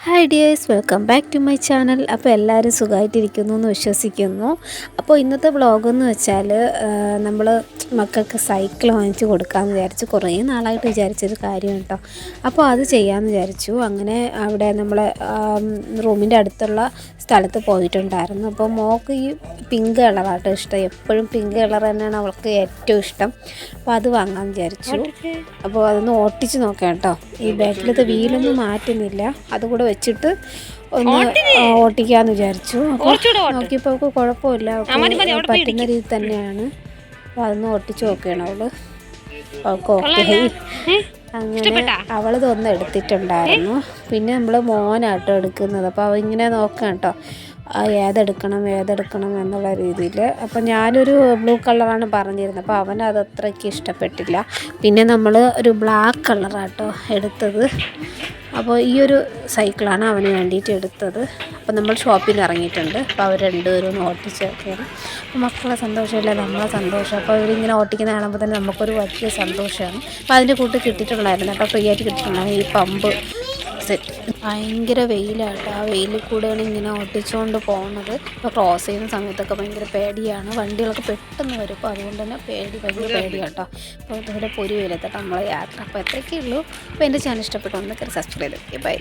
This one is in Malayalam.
Hi dears, welcome back to my channel. അപ്പോൾ എല്ലാവരും സുഖമായിട്ടിരിക്കുന്നു എന്ന് വിശ്വസിക്കുന്നു. അപ്പോൾ ഇന്നത്തെ വ്ളോഗെന്ന് വെച്ചാൽ നമ്മൾ മക്കൾക്ക് സൈക്കിൾ വാങ്ങിച്ച് കൊടുക്കാമെന്ന് വിചാരിച്ചു. കുറേ നാളായിട്ട് വിചാരിച്ചൊരു കാര്യം കേട്ടോ. അപ്പോൾ അത് ചെയ്യാമെന്ന് വിചാരിച്ചു. അങ്ങനെ അവിടെ നമ്മളെ റൂമിൻ്റെ അടുത്തുള്ള സ്ഥലത്ത് പോയിട്ടുണ്ടായിരുന്നു. അപ്പോൾ മോൾക്ക് ഈ പിങ്ക് കളറാട്ടോ ഇഷ്ടം. എപ്പോഴും പിങ്ക് കളർ തന്നെയാണ് അവൾക്ക് ഏറ്റവും ഇഷ്ടം. അപ്പോൾ അത് വാങ്ങാമെന്ന് വിചാരിച്ചു. അപ്പോൾ അതൊന്ന് ഓട്ടിച്ച് നോക്കാം കേട്ടോ. ഈ ബാക്കിലത്തെ വീലൊന്നും മാറ്റുന്നില്ല, അതുകൂടെ വെച്ചിട്ട് ഒന്ന് ഓട്ടിക്കാന്ന് വിചാരിച്ചു. അപ്പോൾ നോക്കിയപ്പോൾ അവൾക്ക് കുഴപ്പമില്ല, പറ്റുന്ന രീതി തന്നെയാണ്. അപ്പോൾ അതൊന്ന് ഓട്ടിച്ച് നോക്കുകയാണ് അവള്. അവൾക്ക് ഓക്കെ. അങ്ങനെ അവളിതൊന്നും എടുത്തിട്ടുണ്ടായിരുന്നു. പിന്നെ നമ്മൾ മോനാട്ടോ എടുക്കുന്നത്. അപ്പോൾ അവ ഇങ്ങനെ നോക്കാം കേട്ടോ, ഏതെടുക്കണം എന്നുള്ള രീതിയിൽ. അപ്പോൾ ഞാനൊരു ബ്ലൂ കളറാണ് പറഞ്ഞിരുന്നത്. അപ്പോൾ അവനത് അത്രയ്ക്ക് ഇഷ്ടപ്പെട്ടില്ല. പിന്നെ നമ്മൾ ഒരു ബ്ലാക്ക് കളറാട്ടോ എടുത്തത്. അപ്പോൾ ഈ ഒരു സൈക്കിളാണ് അവന് വേണ്ടിയിട്ട് എടുത്തത്. അപ്പോൾ നമ്മൾ ഷോപ്പിൽ ഇറങ്ങിയിട്ടുണ്ട്. അപ്പോൾ അവർ രണ്ടുപേരും ഓട്ടിച്ചൊക്കെയാണ്. അപ്പോൾ മക്കളെ സന്തോഷമല്ലേ നമ്മളെ സന്തോഷം. അപ്പോൾ അവരിങ്ങനെ ഓട്ടിക്കുന്ന കാണുമ്പോൾ തന്നെ നമുക്കൊരു വലിയ സന്തോഷമാണ്. അപ്പോൾ അതിൻ്റെ കൂട്ട് കിട്ടിയിട്ടുണ്ടായിരുന്നു കേട്ടോ, ഫ്രീ ആയിട്ട് കിട്ടിയിട്ടുണ്ടായിരുന്നു ഈ പമ്പ് സെറ്റ്. ഭയങ്കര വെയിലാട്ടോ. ആ വെയിലിൽ കൂടെയാണ് ഇങ്ങനെ ഓട്ടിച്ചുകൊണ്ട് പോകുന്നത്. ഇപ്പോൾ ക്രോസ് ചെയ്യുന്ന സമയത്തൊക്കെ ഭയങ്കര പേടിയാണ്. വണ്ടികളൊക്കെ പെട്ടെന്ന് വരും. അപ്പോൾ അതുകൊണ്ട് തന്നെ ഭയങ്കര പേടിയാട്ടോ. അപ്പോൾ അതുപോലെ പൊരി വെയിലത്തോട്ട് നമ്മളെ യാത്ര. അപ്പോൾ എത്രയൊക്കെ ഉള്ളൂ. അപ്പോൾ എൻ്റെ ചാനൽ ഇഷ്ടപ്പെട്ടു ഒന്ന് സബ്സ്ക്രൈബ് ചെയ്ത് ബൈ.